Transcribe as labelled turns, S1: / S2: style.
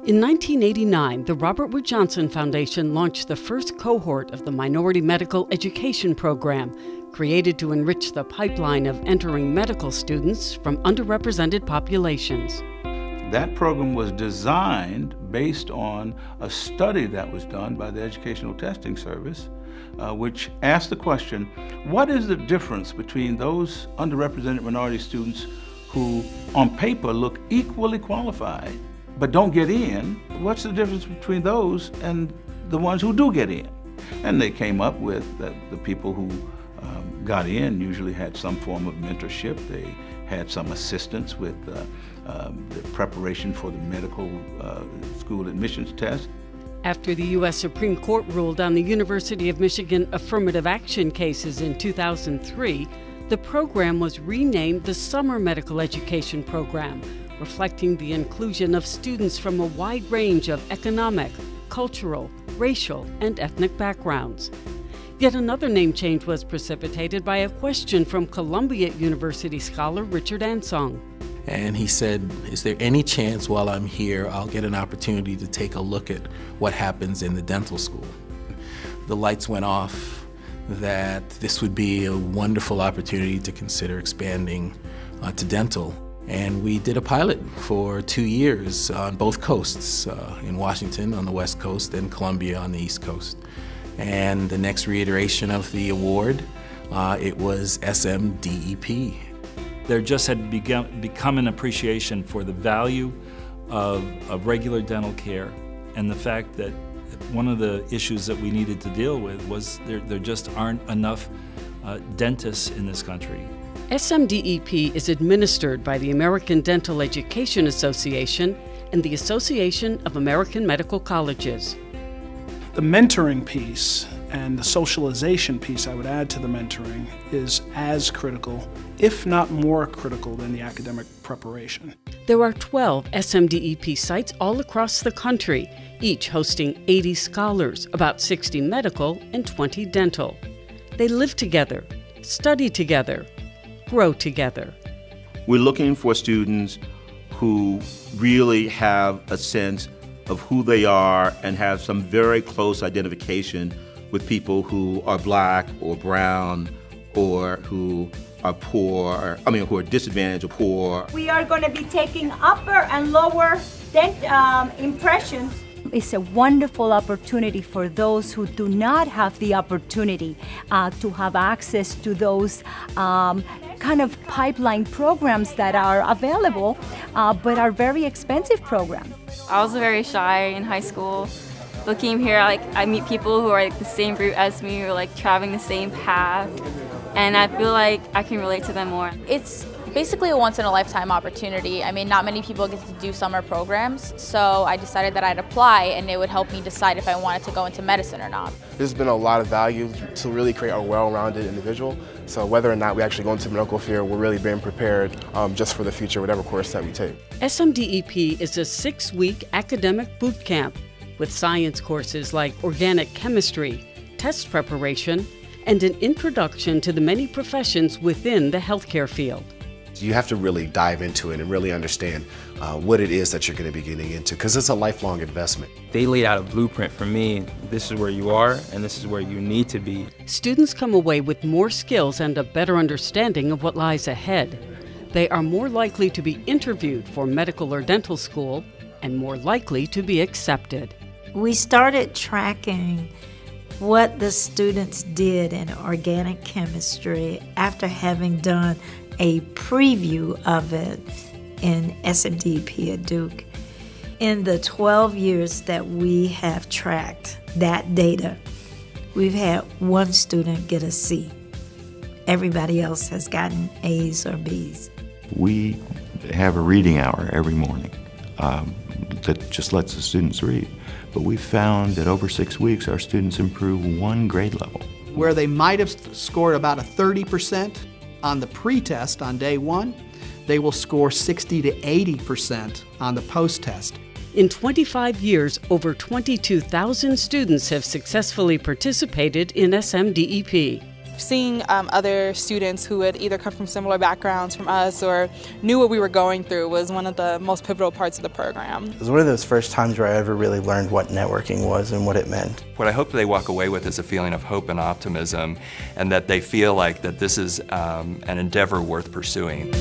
S1: In 1989, the Robert Wood Johnson Foundation launched the first cohort of the Minority Medical Education Program, created to enrich the pipeline of entering medical students from underrepresented populations.
S2: That program was designed based on a study that was done by the Educational Testing Service, which asked the question, what is the difference between those underrepresented minority students who on paper look equally qualified but don't get in? What's the difference between those and the ones who do get in? And they came up with that the people who got in usually had some form of mentorship. They had some assistance with the preparation for the medical school admissions test.
S1: After the U.S. Supreme Court ruled on the University of Michigan affirmative action cases in 2003, the program was renamed the Summer Medical Education Program, reflecting the inclusion of students from a wide range of economic, cultural, racial, and ethnic backgrounds. Yet another name change was precipitated by a question from Columbia University scholar Richard Ansong.
S3: And he said, is there any chance while I'm here I'll get an opportunity to take a look at what happens in the dental school? The lights went off that this would be a wonderful opportunity to consider expanding to dental. And we did a pilot for 2 years on both coasts, in Washington on the West Coast and Columbia on the East Coast. And the next reiteration of the award, it was SMDEP.
S4: There just had become an appreciation for the value of regular dental care, and the fact that one of the issues that we needed to deal with was there just aren't enough dentists in this country.
S1: SMDEP is administered by the American Dental Education Association and the Association of American Medical Colleges.
S5: The mentoring piece and the socialization piece, I would add to the mentoring, is as critical, if not more critical, than the academic preparation.
S1: There are 12 SMDEP sites all across the country, each hosting 80 scholars, about 60 medical and 20 dental. They live together, study together, grow together.
S6: We're looking for students who really have a sense of who they are and have some very close identification with people who are black or brown or who are poor, who are disadvantaged or poor.
S7: We are going to be taking upper and lower impressions. It's a wonderful opportunity for those who do not have the opportunity to have access to those kind of pipeline programs that are available, but are very expensive programs.
S8: I was very shy in high school. Looking here, I meet people who are the same route as me, or traveling the same path, and I feel like I can relate to them more.
S9: It's basically a once-in-a-lifetime opportunity. Not many people get to do summer programs, so I decided that I'd apply and it would help me decide if I wanted to go into medicine or not.
S10: There's been a lot of value to really create a well-rounded individual, so whether or not we actually go into the medical field, we're really being prepared just for the future, whatever course that we take.
S1: SMDEP is a 6-week academic boot camp with science courses like organic chemistry, test preparation, and an introduction to the many professions within the healthcare field.
S11: You have to really dive into it and really understand what it is that you're going to be getting into, because it's a lifelong investment.
S12: They laid out a blueprint for me. This is where you are and this is where you need to be.
S1: Students come away with more skills and a better understanding of what lies ahead. They are more likely to be interviewed for medical or dental school and more likely to be accepted.
S13: We started tracking what the students did in organic chemistry after having done a preview of it in SMDEP at Duke. In the 12 years that we have tracked that data, we've had one student get a C. Everybody else has gotten A's or B's.
S14: We have a reading hour every morning that just lets the students read. But we found that over 6 weeks, our students improve 1 grade level.
S15: Where they might have scored about a 30% on the pre-test on day 1, they will score 60 to 80% on the post-test.
S1: In 25 years, over 22,000 students have successfully participated in SMDEP.
S16: seeing other students who had either come from similar backgrounds from us or knew what we were going through was one of the most pivotal parts of the program.
S17: It was one of those first times where I ever really learned what networking was and what it meant.
S18: What I hope they walk away with is a feeling of hope and optimism, and that they feel like that this is an endeavor worth pursuing.